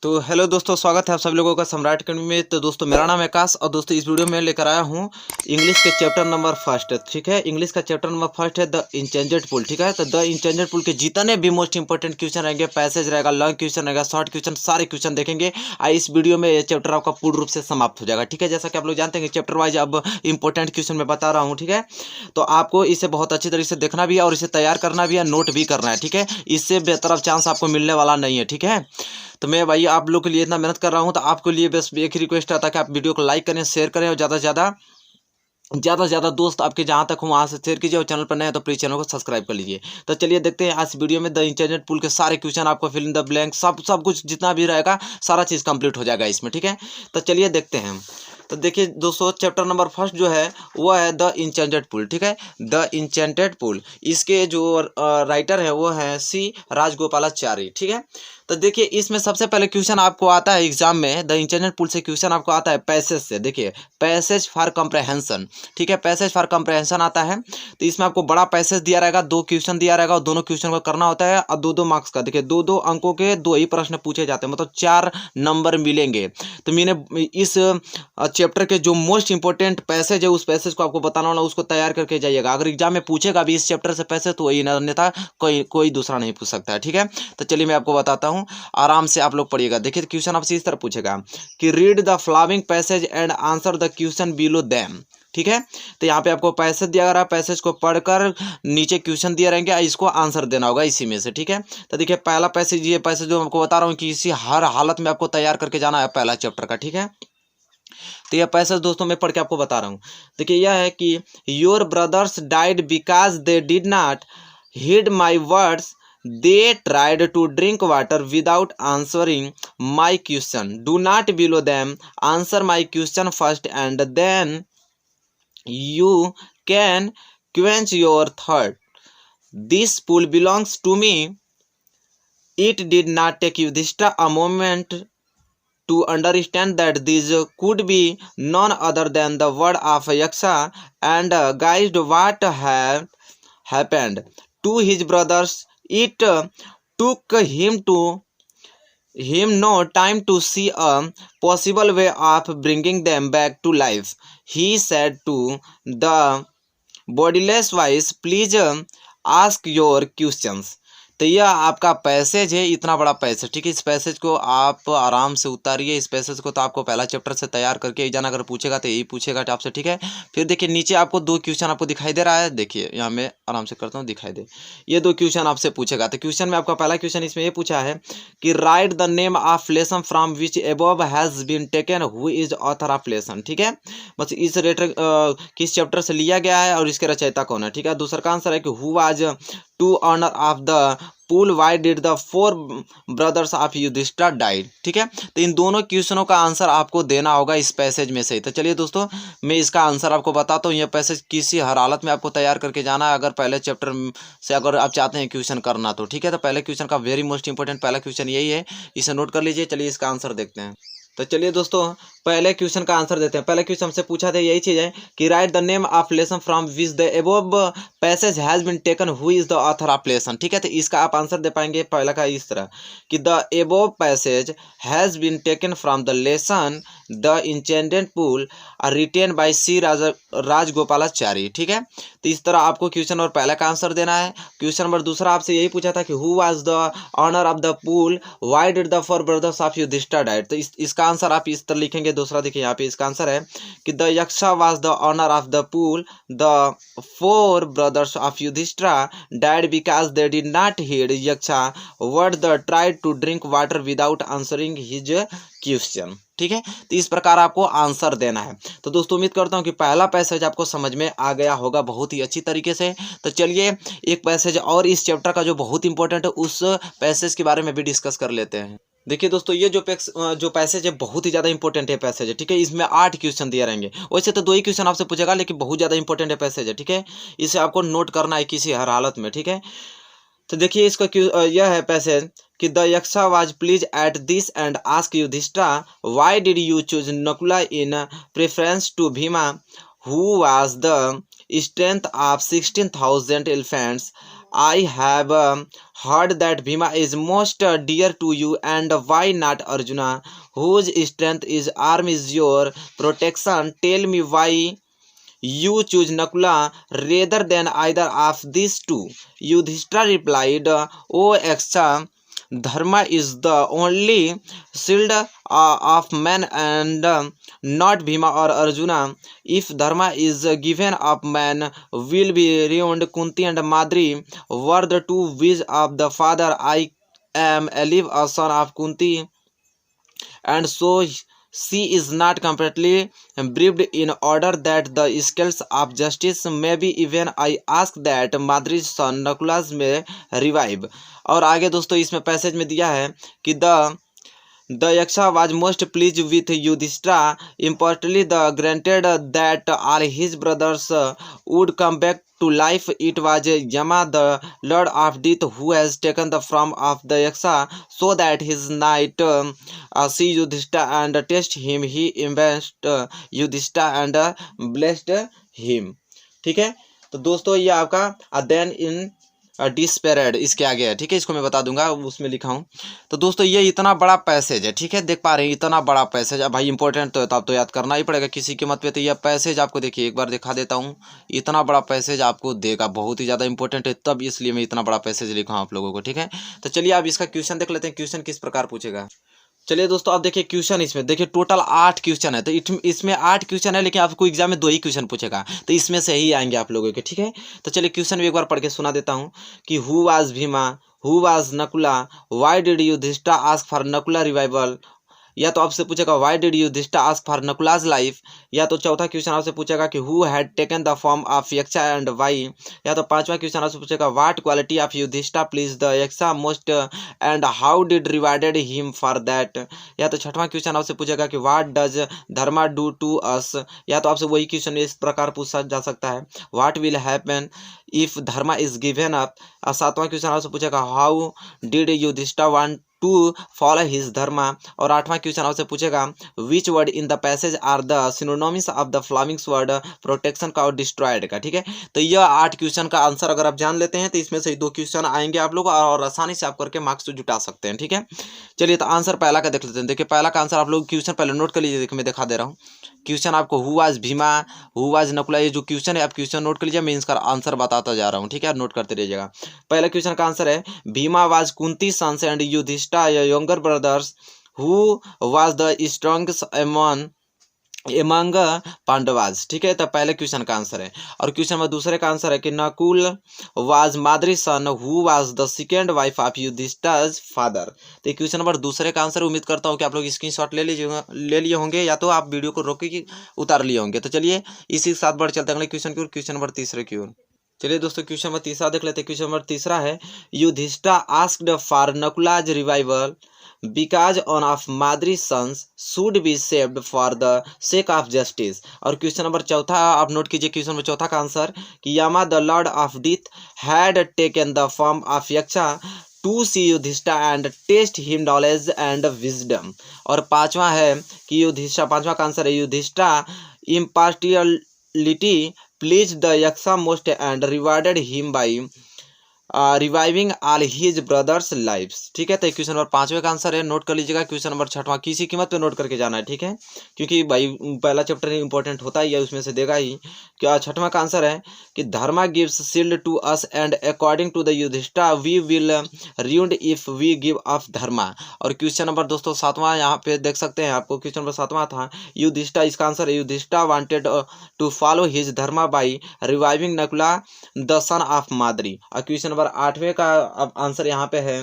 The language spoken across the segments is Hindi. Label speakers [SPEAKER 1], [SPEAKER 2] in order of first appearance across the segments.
[SPEAKER 1] तो हेलो दोस्तों, स्वागत है आप सभी लोगों का सम्राट अकेडमी में। तो दोस्तों मेरा नाम है आकाश और दोस्तों इस वीडियो में लेकर आया हूँ इंग्लिश के चैप्टर नंबर फर्स्ट। ठीक है, इंग्लिश का चैप्टर नंबर फर्स्ट है द इंचेंजेड पुल। ठीक है, तो द इंचेंजेड पुल के जितने भी मोस्ट इंपोर्टेंट क्वेश्चन रहेंगे, पैसेज रहेगा, लॉन्ग क्वेश्चन रहेगा, शॉर्ट क्वेश्चन, सारे क्वेश्चन देखेंगे। इस वीडियो में ये चैप्टर आपका पूर्ण रूप से समाप्त हो जाएगा। ठीक है, जैसा कि आप लोग जानते हैं चैप्टर वाइज अब इंपॉर्टेंट क्वेश्चन मैं बता रहा हूँ। ठीक है, तो आपको इसे बहुत अच्छी तरीके से देखना भी है और इसे तैयार करना भी है, नोट भी करना है। ठीक है, इससे बेहतर चांस आपको मिलने वाला नहीं है। ठीक है, तो मैं भाई आप लोग के लिए इतना मेहनत कर रहा हूँ, तो आपके लिए बस एक ही रिक्वेस्ट आता है कि आप वीडियो को लाइक करें, शेयर करें और ज़्यादा से ज़्यादा दोस्त आपके जहाँ तक हो वहाँ से शेयर कीजिए और चैनल पर नए हैं तो प्लीज़ चैनल को सब्सक्राइब कर लीजिए। तो चलिए देखते हैं आज वीडियो में द इंटरनेट पुल के सारे क्वेश्चन, आपको फिल इन द ब्लैंक सब कुछ जितना भी रहेगा सारा चीज़ कंप्लीट हो जाएगा इसमें। ठीक है, तो चलिए देखते हैं। तो देखिए दोस्तों, चैप्टर नंबर फर्स्ट जो है वो है द इंचेंटेड पुल। ठीक है, द इंचेंटेड पुल, इसके जो राइटर है वो है सी राजगोपालाचारी। ठीक है, तो देखिए इसमें सबसे पहले क्वेश्चन आपको आता है एग्जाम में, द इंटरनेट पुल से क्वेश्चन आपको आता है पैसेज से। देखिए पैसेज फॉर कंप्रहेंशन। ठीक है, पैसेज फॉर कंप्रहेंशन आता है, तो इसमें आपको बड़ा पैसेज दिया रहेगा, 2 क्वेश्चन दिया रहेगा और दोनों क्वेश्चन को करना होता है और 2-2 मार्क्स का। देखिए 2-2 अंकों के 2 ही प्रश्न पूछे जाते हैं, मतलब 4 नंबर मिलेंगे। तो मैंने इस चैप्टर के जो मोस्ट इंपॉर्टेंट पैसेज है उस पैसेज को आपको बताना होगा, उसको तैयार करके जाइएगा। अगर एग्जाम में पूछेगा भी इस चैप्टर से पैसेज तो वही, अन्यथा कोई दूसरा नहीं पूछ सकता है। ठीक है, तो चलिए मैं आपको बताता हूँ, आराम से आप लोग पढ़िएगा। देखिए क्वेश्चन आपसे इस तरह पूछेगा कि read the following passage and answer the question below them. ठीक है, तो यहाँ पे आपको पैसेज दिया रहा है, पैसेज को पढ़कर नीचे क्वेश्चन दिए रहेंगे, इसको आंसर देना होगा इसी में से। ठीक है, तो देखिए पहला पैसेज, ये पैसेज जो आपको बता रहा हूँ कि इसी हर हालत में आपको तैयार करके जाना है पहला चैप्टर का। ठीक है, तो यह पैसेज दोस्तों मैं पढ़ के आपको बता रहा हूँ। देखिए यह है कि your brothers died because they did not heed my words, they tried to drink water without answering my question. Do not below them, answer my question first and then you can quench your thirst. This pool belongs to me. It did not take Yudhishthira a moment to understand that this could be none other than the word of Yaksha, and guessed what had happened to his brothers. It took him no time to see a possible way of bringing them back to life. He said to the bodiless voice, please ask your questions. तो यह आपका पैसेज है, इतना बड़ा पैसेज। ठीक है, इस पैसेज को आप आराम से उतारिए। इस पैसेज को तो आपको पहला चैप्टर से तैयार करके एग्जाम अगर पूछेगा तो यही पूछेगा आपसे। ठीक है, फिर देखिए नीचे आपको 2 क्वेश्चन आपको दिखाई दे रहा है। देखिए यहाँ मैं आराम से करता हूँ, दिखाई दे, ये 2 क्वेश्चन आपसे पूछेगा। तो क्वेश्चन में आपका पहला क्वेश्चन इसमें ये पूछा है कि write the name of lesson from which above has been taken, who is author of lesson. ठीक है, बस इस रेटर किस चैप्टर से लिया गया है और इसके रचयिता कौन है। ठीक है, दूसरा का आंसर है कि who was to owner of the pool, why did the 4 brothers of Yudhishthira died. ठीक है, तो इन दोनों क्वेश्चनों का आंसर आपको देना होगा इस पैसेज में से। तो चलिए दोस्तों मैं इसका आंसर आपको बताता हूँ। यह पैसेज किसी हर हालत में आपको तैयार करके जाना है, अगर पहले चैप्टर से अगर आप चाहते हैं क्वेश्चन करना तो। ठीक है, तो पहले क्वेश्चन का वेरी मोस्ट इंपॉर्टेंट पहला क्वेश्चन यही है, इसे नोट कर लीजिए। चलिए इसका आंसर देखते हैं। तो चलिए दोस्तों पहले क्वेश्चन का आंसर देते हैं। पहले क्वेश्चन हमसे पूछा था यही चीज़ है कि write the name of lesson from which the above passage has been taken, who is the author of lesson. ठीक है, तो इसका आप आंसर दे पाएंगे पहला का इस तरह कि the above passage has been taken from the lesson the enchanted pool written by C Rajagopalachari. ठीक है, तो इस तरह आपको क्वेश्चन नंबर पहला का आंसर देना है। क्वेश्चन नंबर दूसरा आपसे यही पूछा था कि who was the owner of the pool, why did the 4 brothers of Yudhishthira died. तो इसका आंसर आप इस तरह लिखेंगे। दूसरा देखिए यहाँ पे इसका आंसर है कि the Yaksha was the owner of the pool, the 4 brothers of Yudhishthira died because they did not heed Yaksha word, the tried to drink water without answering his question. ठीक है, तो इस प्रकार आपको आंसर देना है। तो दोस्तों उम्मीद करता हूं कि पहला पैसेज आपको समझ में आ गया होगा बहुत ही अच्छी तरीके से। तो चलिए एक पैसेज और इस चैप्टर का जो बहुत इंपॉर्टेंट है उस पैसेज के बारे में भी डिस्कस कर लेते हैं। देखिए दोस्तों ये जो पैसेज है बहुत ही ज़्यादा इंपॉर्टेंट है पैसेज है। ठीक है, इसमें 8 क्वेश्चन दिए रहेंगे। वैसे तो 2 ही क्वेश्चन आपसे पूछेगा, लेकिन बहुत ज़्यादा इंपॉर्टेंट है पैसेज है। ठीक है, इसे आपको नोट करना है किसी हर हालत में। ठीक है, तो देखिए इसका यह है पैसेज कि the Yaksha was please at this and ask Yudhishthira why did you choose Nakula in preference to Bhima, who was the strength of 16,000 elephants I have heard that Bhima is most dear to you, and why not Arjuna, whose strength is arm is your protection? Tell me why you choose Nakula rather than either of these two. Yudhishthira replied, O Eksha, Dharma is the only shield of man, and not Bhima or Arjuna. If Dharma is given up, man will be ruined. Kunti and Madri were the two wish of the father. I am Aliv, a son of Kunti, and so she is not completely briefed in order that the scales of justice may be even. I ask that Madri's son Nakulas may revive. और आगे दोस्तों इसमें पैसेज में दिया है कि The Yaksha was most pleased with Yudhishthira. Importantly, the granted that all his brothers would come back to life. It was Yama, the lord of death, who has taken the form of the Yaksha, so that his knight see Yudhishthira and test him. He embraced Yudhishthira and blessed him. ठीक है, तो दोस्तों ये आपका अध्ययन इन डिस्पेरेड इसके आगे है। ठीक है, इसको मैं बता दूंगा, उसमें लिखा हूँ। तो दोस्तों ये इतना बड़ा पैसेज है। ठीक है, देख पा रहे हैं इतना बड़ा पैसेज। अब भाई इंपॉर्टेंट तो है, तो आप तो याद करना ही पड़ेगा किसी कीमत पे। तो यह पैसेज आपको देखिए एक बार दिखा देता हूँ। इतना बड़ा पैसेज आपको देगा, बहुत ही ज़्यादा इंपॉर्टेंट है, तब इसलिए मैं इतना बड़ा पैसेज लिखा हूँ आप लोगों को। ठीक है, तो चलिए आप इसका क्वेश्चन देख लेते हैं, क्वेश्चन किस प्रकार पूछेगा। चलिए दोस्तों आप देखिए क्वेश्चन, इसमें देखिए टोटल 8 क्वेश्चन है। तो इसमें 8 क्वेश्चन है, लेकिन आपको एग्जाम में 2 ही क्वेश्चन पूछेगा, तो इसमें से ही आएंगे आप लोगों के। ठीक है, तो चलिए क्वेश्चन भी एक बार पढ़ के सुना देता हूँ कि who was Bhima, who was Nakula, why did Yudhishthira ask for Nakula revival. या तो आपसे पूछेगा why did Yudhishthira ask for Nakula's life. या तो चौथा क्वेश्चन आपसे पूछेगा कि who had taken the form of Yaksha and why. या तो पांचवा क्वेश्चन आपसे पूछेगा what quality of Yudhishthira please the Yaksha most and how did rewarded him for that. या तो छठवां क्वेश्चन आपसे पूछेगा कि what does dharma do to us. या तो आपसे वही क्वेश्चन इस प्रकार पूछा जा सकता है, what will happen if dharma is given up. सातवां क्वेश्चन आपसे पूछेगा how did Yudhishthira want to follow his dharma. और आठवां क्वेश्चन आपसे पूछेगा which word in the passage are the synonyms of the flamings word protection का और डिस्ट्रॉयड का। ठीक है, तो यह 8 क्वेश्चन का आंसर अगर आप जान लेते हैं तो इसमें से 2 क्वेश्चन आएंगे आप लोग, और आसानी से आप करके मार्क्स जुटा सकते हैं। ठीक है, चलिए तो आंसर पहला का देख लेते हैं। देखिए पहला का आंसर आप लोग क्वेश्चन पहले नोट कर लीजिए। देखिए मैं दिखा दे रहा हूँ क्वेश्चन आपको, who was Bhima, who was Nakula, ये जो क्वेश्चन है आप क्वेश्चन नोट कर लीजिए, मैं इसका आंसर बताता जा रहा हूँ। ठीक है, नोट करते रहिएगा। पहला क्वेश्चन का आंसर है Bhima was Kunti sons and Yudhishthira younger brothers, who was the strongest among Pandavas. ठीक है, तो पहले क्वेश्चन का आंसर है। और क्वेश्चन नंबर दूसरे का आंसर है कि Nakul was Madri son, who was the second wife of Yudhishthira father. तो क्वेश्चन नंबर दूसरे का आंसर उम्मीद करता हूँ कि आप लोग स्क्रीनशॉट ले लिए होंगे, या तो आप वीडियो को रोक के उतार लिए होंगे। तो चलिए इसी के साथ बढ़ चलते हैं अगले क्वेश्चन की ओर, क्वेश्चन नंबर तीसरे की ओर। चलिए दोस्तों क्वेश्चन नंबर तीसरा देख लेते हैं। क्वेश्चन नंबर तीसरा है Yudhishthira asked for Nakula's revival because one of Madri's sons should be saved for the sake of justice। और क्वेश्चन नंबर चौथा आप नोट कीजिए, क्वेश्चन नंबर चौथा का आंसर कि Yama the lord of death had taken the form of Yaksha to see Yudhishthira and test him knowledge and wisdom. और पांचवा है कि युधिष्ठिर, पांचवा का आंसर है Yudhishthira impartiality please the Yaksha most and rewarded him by reviving all his brothers lives. ठीक है, तो क्वेश्चन नंबर 5वें का आंसर है, नोट कर लीजिएगा। क्वेश्चन नंबर 6वां किसी कीमत पे नोट करके जाना है। ठीक है, क्योंकि भाई पहला चैप्टर इंपॉर्टेंट होता ही है, उसमें से देगा ही। क्या 6वां का आंसर है कि dharma gives shield to us and according to the Yudhishthira we will ruined if we give up dharma. और क्वेश्चन नंबर दोस्तों 7वां यहाँ पे देख सकते हैं आपको, क्वेश्चन नंबर 7वां था युधिष्ठिर, इसका आंसर है Yudhishthira wanted to follow his dharma by reviving Nakula the son of Madri. और क्वेश्चन नंबर 8वें का अब आंसर यहाँ पे है,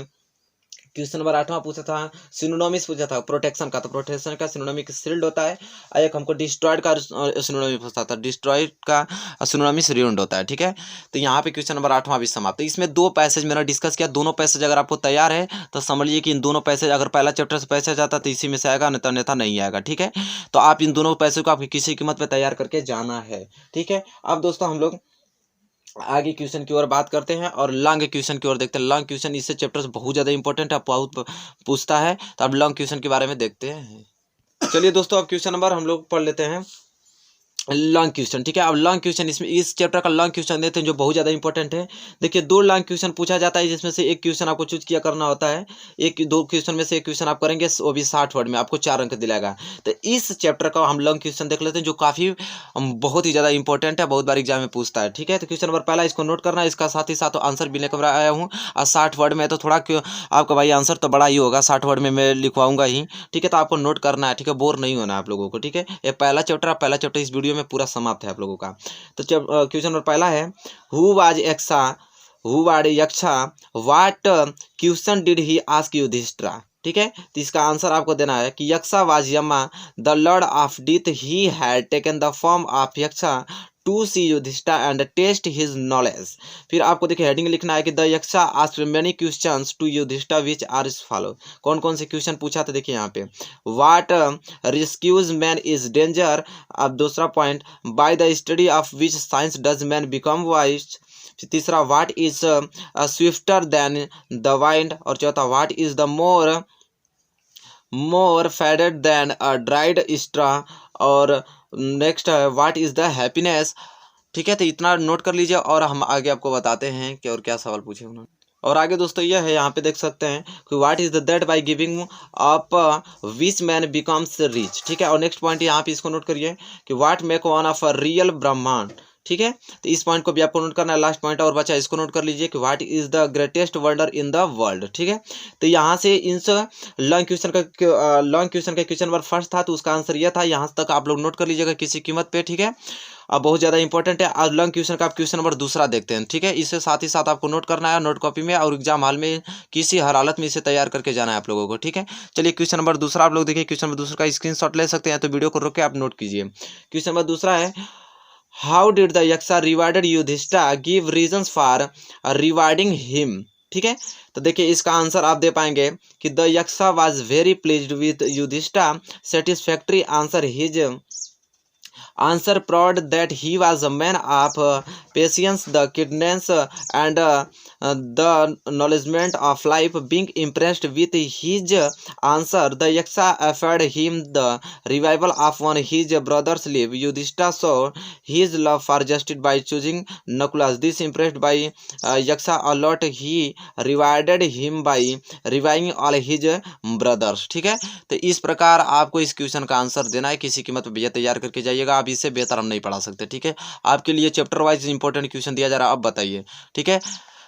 [SPEAKER 1] क्वेश्चन नंबर 8वां पूछा था सिनोनिम्स पूछा था प्रोटेक्शन का, तो प्रोटेक्शन का सिनोनिम शील्ड होता है। एक हमको डिस्ट्रॉयड का सिनोनिम पूछा था, डिस्ट्रॉयड का सिनोनिम रूइंड होता है। ठीक है, तो यहाँ पे क्वेश्चन नंबर 8वां भी समाप्त। तो इसमें 2 पैसेज मैंने डिस्कस किया, दोनों पैसेज अगर आपको तैयार है तो समझ लीजिए कि इन दोनों पैसेज, अगर पहला चैप्टर से पैसेज आता तो इसी में से आएगा, अन्यथा नहीं आएगा। ठीक है, तो आप इन दोनों पैसेज को आपकी किसी कीमत पर तैयार करके जाना है। ठीक है, अब दोस्तों हम लोग आगे क्वेश्चन की ओर बात करते हैं और लॉन्ग क्वेश्चन की ओर देखते हैं। लॉन्ग क्वेश्चन इससे चैप्टर बहुत ज़्यादा इंपॉर्टेंट है, बहुत पूछता है, तो अब लॉन्ग क्वेश्चन के बारे में देखते हैं। चलिए दोस्तों अब क्वेश्चन नंबर हम लोग पढ़ लेते हैं। लॉन्ग क्वेश्चन, ठीक है। अब लॉन्ग क्वेश्चन इसमें इस चैप्टर का लॉन्ग क्वेश्चन देते हैं जो बहुत ज़्यादा इंपॉर्टेंट है। देखिए 2 लॉन्ग क्वेश्चन पूछा जाता है जिसमें से एक क्वेश्चन आपको चूज किया करना होता है। एक 2 क्वेश्चन में से एक क्वेश्चन आप करेंगे, वो भी 60 वर्ड में, आपको 4 अंक दिलाएगा। तो इस चैप्टर का हम लॉन्ग क्वेश्चन देख लेते हैं जो काफ़ी बहुत ही ज़्यादा इंपॉर्टेंट है, बहुत बार एग्जाम में पूछता है, ठीक है। तो क्वेश्चन नंबर पहला इसको नोट करना है, इसका साथ ही साथ आंसर भी लेकर आया हूँ। और 60 वर्ड में तो थोड़ा आपका भाई आंसर तो बड़ा ही होगा, 60 वर्ड में मैं लिखवाऊंगा ही, ठीक है। तो आपको नोट करना है, ठीक है, बोर नहीं होना है आप लोगों को, ठीक है। ये पहला चैप्टर इस वीडियो में पूरा समाप्त है आप लोगों का। तो जब क्वेश्चन नंबर पहला है, who was Yaksha what question did he ask Yudhishthira, ठीक है। तो इसका आंसर आपको देना है कि Yaksha was Yama the lord of death, he had taken the form of Yaksha to see Yudhishthira and test his knowledge. फिर आपको देखिए हेडिंग लिखना है कि the Yaksha asked many questions to Yudhishthira which are is follow. कौन कौन से क्वेश्चन पूछा था देखिए यहाँ पे, what rescues man is danger. अब दूसरा point, by the study of which science does man become wise. तीसरा, what is swifter than the wind. और चौथा, what is the more faded than a dried straw. और नेक्स्ट है, व्हाट इज द हैप्पीनेस, ठीक है। तो इतना नोट कर लीजिए और हम आगे आपको बताते हैं कि और क्या सवाल पूछे उन्होंने। और आगे दोस्तों यह है, यहाँ पे देख सकते हैं कि what is the that by giving up which man becomes rich, ठीक है। और नेक्स्ट पॉइंट यहाँ पे इसको नोट करिए कि what make one of a real ब्रह्मांड, ठीक है। तो इस पॉइंट को भी आपको नोट करना है। लास्ट पॉइंट और बचा, इसको नोट कर लीजिए कि what is the greatest wonder in the world, ठीक है। तो यहाँ से इन लॉन्ग क्वेश्चन का क्वेश्चन नंबर फर्स्ट था, तो उसका आंसर यह था। यहाँ तक आप लोग नोट कर लीजिएगा किसी कीमत पे, ठीक है। अब बहुत ज़्यादा इंपॉर्टेंट है। आज लॉन्ग क्वेश्चन का आप क्वेश्चन नंबर दूसरा देखते हैं, ठीक है। इससे साथ ही साथ आपको नोट करना है नोट कॉपी में, और एग्जाम हॉल में किसी हर हालत में इसे तैयार करके जाना है आप लोगों को, ठीक है। चलिए क्वेश्चन नंबर दूसरा आप लोग देखिए। क्वेश्चन नंबर दूसरा का स्क्रीनशॉट ले सकते हैं, तो वीडियो को रोक के आप नोट कीजिए। क्वेश्चन नंबर दूसरा है, how did the Yaksha rewarded Yudhishthira, give reasons for rewarding him, ठीक है। तो देखिए इसका आंसर आप दे पाएंगे कि the Yaksha was very pleased with Yudhishthira, satisfactory answer his answer proud that he was a man of patience, the kindness and the acknowledgement of life. Being impressed with his answer, the yaksha offered him the revival of one his brother's life. Yudhishthira saw his love for justice by choosing Nakulas. This impressed by yaksha a lot. He rewarded him by reviving all his brothers, ठीक है। तो इस प्रकार आपको इस क्वेश्चन का आंसर देना है, किसी कीमत पर भैया तैयार करके जाइएगा, आप इससे बेहतर हम नहीं पढ़ा सकते, ठीक है। आपके लिए चैप्टर वाइज इंपॉर्टेंट क्वेश्चन दिया जा रहा है, अब बताइए, ठीक है।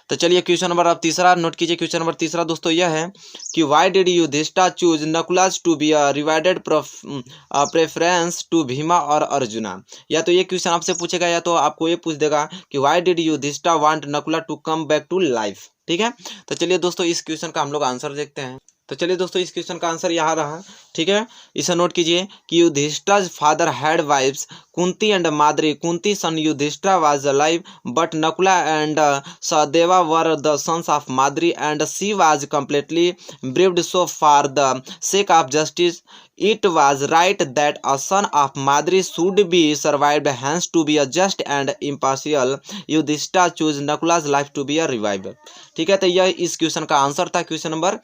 [SPEAKER 1] तो चलिए क्वेश्चन नंबर अब तीसरा नोट कीजिए। क्वेश्चन नंबर तीसरा दोस्तों यह है कि why did Yudhishthira choose Nakula's to be a rewarded preference to Bhima और अर्जुना। या तो ये क्वेश्चन आपसे पूछेगा या तो आपको ये पूछ देगा कि why did Yudhishthira want Nakula to come back to life, ठीक है। तो चलिए दोस्तों इस क्वेश्चन का हम लोग आंसर देखते हैं। तो चलिए दोस्तों इस क्वेश्चन का आंसर यहाँ रहा, ठीक है। इसे नोट कीजिए कि Yudhishthira father had wifes Kunti and Madri. Kunti son Yudhishthira was alive but Nakula and Sahadeva were the sons of Madri and she was completely bereaved. So for the sake of justice it was right that a son of Madri should be survived, hence to be a just and impartial Yudhishthira chose Nakula's life to be a revival, ठीक है। तो यह इस क्वेश्चन का आंसर था, क्वेश्चन नंबर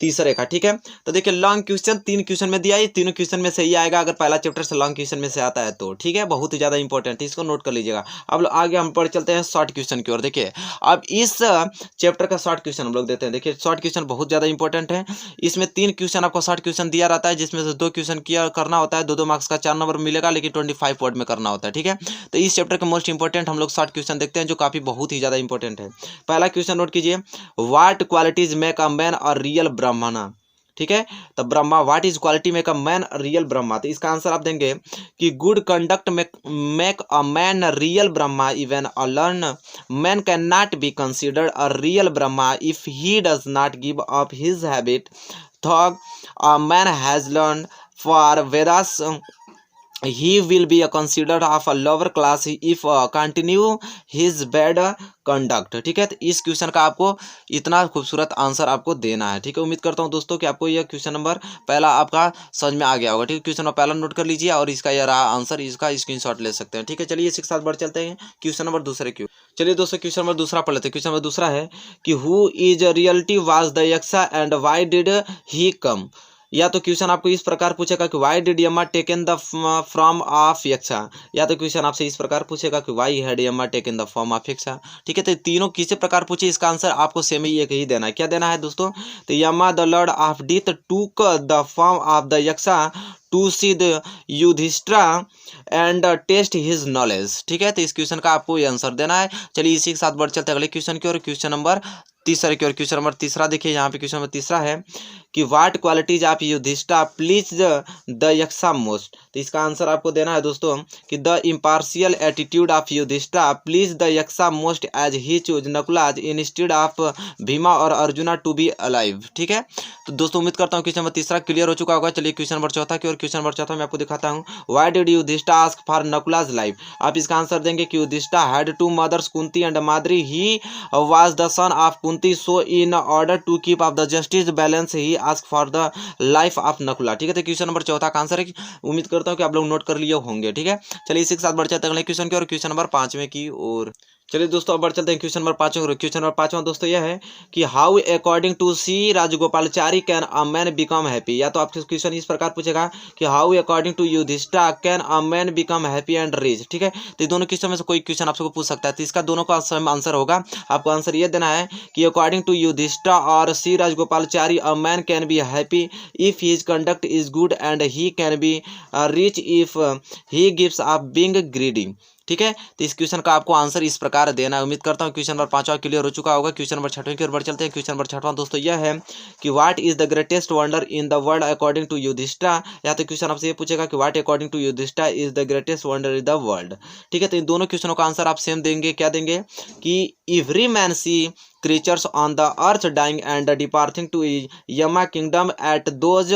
[SPEAKER 1] तीसरे का, ठीक है। तो देखिए लॉन्ग क्वेश्चन 3 क्वेश्चन में दिया है, तीनों क्वेश्चन में सही आएगा अगर पहला चैप्टर से लॉन्ग क्वेश्चन में से आता है तो, ठीक है। बहुत ही ज़्यादा इंपॉर्टेंट है, इसको नोट कर लीजिएगा। अब आगे हम पढ़ चलते हैं शॉर्ट क्वेश्चन की ओर। देखिए अब इस चैप्टर का शॉर्ट क्वेश्चन हम लोग देते हैं। देखिए शॉर्ट क्वेश्चन बहुत ज़्यादा इंपॉर्टेंट है। इसमें 3 क्वेश्चन आपको शॉर्ट क्वेश्चन दिया रहता है, जिसमें से 2 क्वेश्चन किया करना होता है, 2-2 मार्क्स का 4 नंबर मिलेगा, लेकिन 25 वर्ड में करना होता है, ठीक है। तो इस चैप्टर के मोस्ट इंपॉर्टेंट हम लोग शॉर्ट क्वेश्चन देखते हैं जो काफ़ी बहुत ही ज़्यादा इंपॉर्टेंट है। पहला क्वेश्चन नोट कीजिए, what qualities make a man और रियल ब्राह्मण, ठीक है। तो Brahma, what is quality make a man real Brahma. तो इसका आंसर आप देंगे कि good conduct make a man real Brahma, even a learn man can not be considered a real Brahma if he does not give up his habit. Though a man has learn for Vedas he will be considered of a lower class if continue his bad conduct, ठीक है। तो इस क्वेश्चन का आपको इतना खूबसूरत आंसर आपको देना है, ठीक है। उम्मीद करता हूँ दोस्तों कि आपको यह क्वेश्चन नंबर पहला आपका समझ में आ गया होगा, ठीक है। क्वेश्चन नंबर पहला नोट कर लीजिए और इसका यह रहा आंसर, इसका स्क्रीनशॉट ले सकते हैं, ठीक है। चलिए इसी के साथ बढ़ चलते हैं क्वेश्चन नंबर दूसरे की। चलिए दोस्तों क्वेश्चन नंबर दूसरा पढ़ लेते हैं। क्वेश्चन नंबर दूसरा है कि who is reality was the Yaksha and why did he come. या तो क्वेश्चन आपको इस प्रकार पूछेगा कि why did Yama taken the form of Yaksha, या तो क्वेश्चन आपसे इस प्रकार पूछेगा कि why had Yama taken the form of Yaksha. ठीक है, तो तीनों किसी प्रकार पूछे, इसका आंसर आपको सेम ही एक ही देना है। क्या देना है दोस्तों? तो Yama the lord of death took the form of the Yaksha to see the Yudhishthira and test his knowledge. ठीक है, तो इस क्वेश्चन का आपको ये आंसर देना है। चलिए इसी के साथ बढ़ चलते अगले क्वेश्चन की ओर, क्वेश्चन नंबर तीसरा की ओर। क्वेश्चन नंबर तीसरा देखिए, यहाँ पे क्वेश्चन नंबर तीसरा है कि what qualities of Yudhishthira please the Yaksha most. तो इसका आंसर आपको देना है दोस्तों कि the impartial attitude of Yudhishthira please the Yaksha most as he choose Nakula's instead of Bhima और अर्जुना टू बी अलाइव। ठीक है, तो दोस्तों उम्मीद करता हूँ क्वेश्चन नंबर तीसरा क्लियर हो चुका होगा। चलिए क्वेश्चन नंबर चौथा की ओर। क्वेश्चन नंबर चौथा मैं आपको दिखाता हूँ। Why did Yudhishthira ask for Nakula's life. आप इसका आंसर देंगे कि Yudhishthira had two mothers Kunti and Madri, he was the son of Kunti, so in order to keep of the justice balance he ask for the life of Nakula. ठीक है, तो क्वेश्चन नंबर चौथा का आंसर है। उम्मीद करता हूँ कि आप लोग नोट कर लिए होंगे। ठीक है, चलिए इसी के साथ बढ़ चलते हैं अगले क्वेश्चन की ओर, क्वेश्चन नंबर पांचवें की ओर। चलिए दोस्तों अब बढ़ चलते हैं क्वेश्चन नंबर पांचवें। क्वेश्चन नंबर पांचवा दोस्तों यह है कि how according to C Rajagopalachari can a man become happy. या तो आपसे क्वेश्चन इस प्रकार पूछेगा कि how according to Yudhishthira can a man become happy and rich. ठीक है, तो ये दोनों क्वेश्चन में से कोई क्वेश्चन आपसे पूछ सकता है, तो इसका दोनों का आंसर होगा। आपको आंसर ये देना है कि अकॉर्डिंग टू युधिष्ठिरा और C Rajagopalachari a man can be happy if his conduct is good and he can be rich if he gives up being greedy. ठीक है, तो इस क्वेश्चन का आपको आंसर इस प्रकार देना है। उम्मीद करता हूँ क्वेश्चन नंबर पांचवा क्लियर हो चुका होगा। क्वेश्चन नंबर छठवें की ओर बढ़ चलते हैं। क्वेश्चन नंबर छठवां दोस्तों यह है कि what is the greatest wonder in the world according to Yudhishthira. या तो क्वेश्चन आपसे ये पूछेगा कि what according to Yudhishthira is the greatest wonder in the world. ठीक है, तो इन दोनों क्वेश्चनों का आंसर आप सेम देंगे। क्या देंगे कि every man see creatures on the earth dying and departing to Yama kingdom at those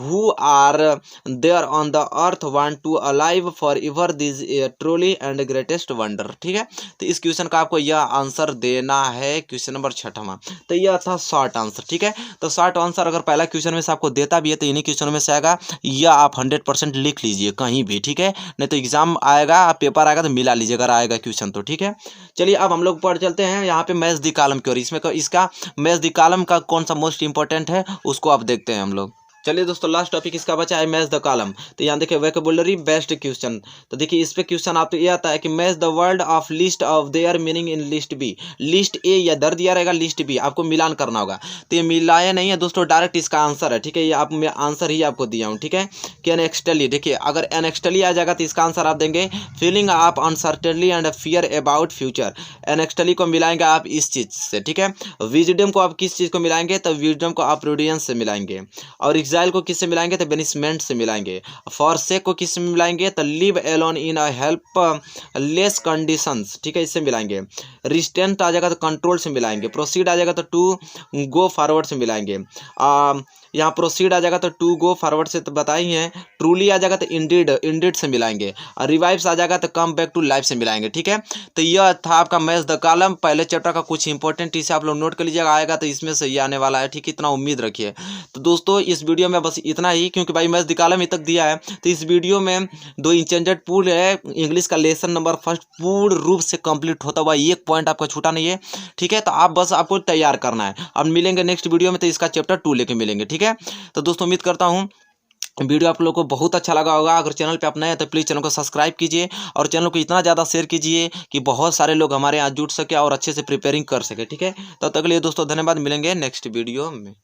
[SPEAKER 1] who are there on the earth want to alive forever this truly and greatest wonder। ठीक है, तो इस क्वेश्चन का आपको यह आंसर देना है, क्वेश्चन नंबर छठवां। तो यह था शॉर्ट आंसर। ठीक है, तो शॉर्ट आंसर अगर पहला क्वेश्चन में से आपको देता भी है तो इन्हीं क्वेश्चनों में से आएगा, यह आप 100% लिख लीजिए कहीं भी। ठीक है, नहीं तो एग्जाम आएगा, पेपर आएगा तो मिला लीजिए अगर आएगा क्वेश्चन तो। ठीक है, चलिए अब हम लोग पढ़ चलते हैं यहाँ पे मैच द कॉलम की ओर। इसमें इसका मैच द कॉलम का कौन सा मोस्ट इंपॉर्टेंट है उसको आप देखते हैं हम लोग। चलिए दोस्तों लास्ट टॉपिक इसका बचा है मैच द कॉलम। तो यहाँ देखिए वोकैबुलरी बेस्ड क्वेश्चन। तो देखिए इस पे क्वेश्चन आपको ये आता है कि match the word of list of their meaning in list B. List A या दर दिया रहेगा, लिस्ट बी आपको मिलान करना होगा। तो ये मिलाया नहीं है दोस्तों, डायरेक्ट इसका आंसर है। ठीक है, ये आप मैं आंसर ही आपको दिया हूँ। ठीक है, कि एनेक्स्टली, देखिए अगर एनेक्स्टली आ जाएगा तो इसका आंसर आप देंगे feeling of uncertainly and fear about future. एनेक्स्टली को मिलाएंगे आप इस चीज़ से। ठीक है, विजडम को आप किस चीज़ को मिलाएंगे तो विजडम को आप प्रूडियंस से मिलाएंगे, और एग्जाइल को किससे मिलाएंगे तो बेनिसमेंट से मिलाएंगे, फॉरसेक को किससे मिलाएंगे तो live alone in a help less conditions. ठीक है, इससे मिलाएंगे। रिस्टेंट आ जाएगा तो कंट्रोल से मिलाएंगे। प्रोसीड आ जाएगा तो टू गो फॉरवर्ड से मिलाएंगे। यहाँ प्रोसीड आ जाएगा तो टू गो फॉरवर्ड से तो बताई है। ट्रूली आ जाएगा तो इंडीड से मिलाएंगे। और रिवाइव्स आ जाएगा तो कम बैक टू लाइफ से मिलाएंगे। ठीक है, तो यह था आपका मैच द कॉलम पहले चैप्टर का कुछ इंपॉर्टेंट इसे आप लोग नोट कर लीजिएगा, आएगा तो इसमें से ही आने वाला है। ठीक है, इतना उम्मीद रखिए। तो दोस्तों इस वीडियो में बस इतना ही, क्योंकि भाई मैच द कॉलम ही तक दिया है। तो इस वीडियो में 2 इंचेंजेड पूल है, इंग्लिश का लेसन नंबर फर्स्ट पूर्ण रूप से कंप्लीट होता हुआ, एक पॉइंट आपका छूटा नहीं है। ठीक है, तो आप बस आपको तैयार करना है। अब मिलेंगे नेक्स्ट वीडियो में तो इसका चैप्टर 2 लेके मिलेंगे। ठीक है, तो दोस्तों उम्मीद करता हूँ वीडियो आप लोगों को बहुत अच्छा लगा होगा। अगर चैनल पे आप नए हैं तो प्लीज़ चैनल को सब्सक्राइब कीजिए और चैनल को इतना ज़्यादा शेयर कीजिए कि बहुत सारे लोग हमारे यहाँ जुड़ सके और अच्छे से प्रिपेयरिंग कर सके। ठीक है, तब तक के लिए दोस्तों धन्यवाद, मिलेंगे नेक्स्ट वीडियो में।